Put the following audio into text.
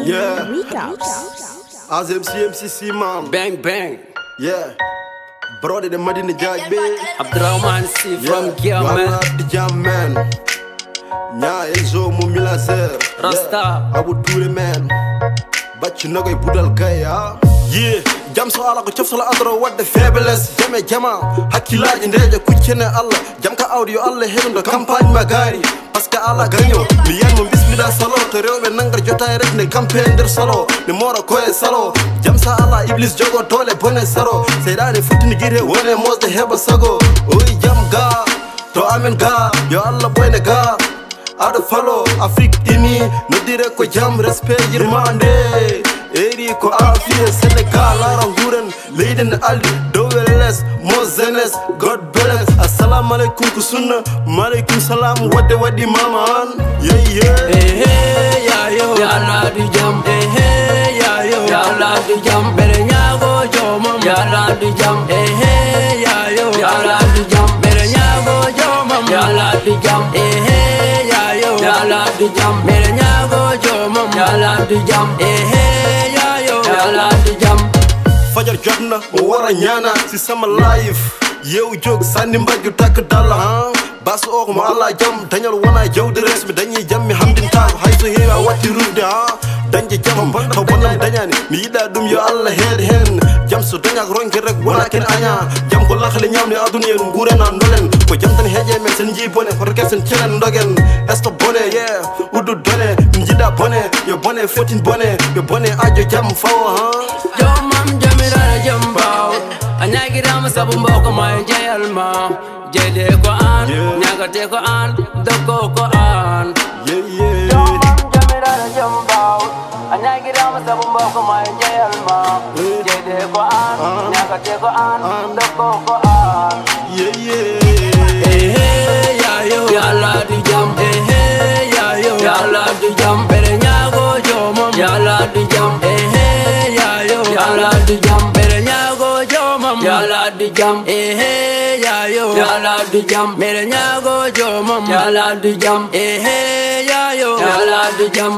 Yeah. Recaps. As MCC man. Bang bang. Yeah. Brother the MADINA NDIATHBÉ. Abdurrahman C from Yeah. Kiaman. DIAM man. Nya Enzo Momi Lazer. Rasta. Abu Touré man. Bachu nagay budal kaya. Yeah. Jam so ala ko cof so la adro wadde faiblesse jame jama hakkilaji ndeje kuccene Allah jam ka audio Allah heɓdo campagne magari parce que Allah gagno mi yanmo bismillah salo to rewɓe nangar jotaay rek ne campagne nder salo ne moro koye salo jam sa Allah iblis jogo dole bone saro seydani futtini guite wone mosde heɓa sago oyi jam ga to amen ga yo Allah boyne ga aɗa falo Afrique ini noddire ko jam respect yirmande eri ko afiya Sénégal ara nguren leyden aldi dowel les mo jeunesse God bless assalamu alaikum ko sunna malaikum salam wadde wadi mama an yeah Hey ya yo ya la di jam hey ya yo ya la di jam bere nyago jomam ya la di jam hey ya yo ya la di jam bere nyago jomam ya la di jam hey ya yo ya la di jam bere nyago jomam ya la di jam hey ya yo ya la di jam fajar jotna mo wara ñana si sama life yew jog sanni mbaggu tak dalla basu o mo Allah jam dañal wona jawdi resmi dañi jammi hamdinta hayso heewa watti rurde dañje jam to bonam dañani mi yida dum yo Allah heed hen jam so dañak ronke rek wona ken aña jam ko lakhli ñamni aduna en ngurena ndolen ko jam tan heeje men sen ji bone ko kesen celen ndogen esto bone yeah uddu done mi jida bone yo bone fotin bone yo bone ajo jam fawo jomam jamirara jambaw anyagirama sabu mboko may jeyalma jede ko an nyagate ko an doko ko an yeah jomam jamirara jambaw anyagirama sabu mboko may jeyalma jede ko an nyagate ko an doko ko an yeah hey ya yo ya la di jam hey ya yo ya la di jam bere nyago jomam ya la di jam hey ya yo ya la di jam bere nyago jomam ya la di jam hey ya yo ya la di jam bere nyago jomam ya la di jam hey ya yo ya la di jam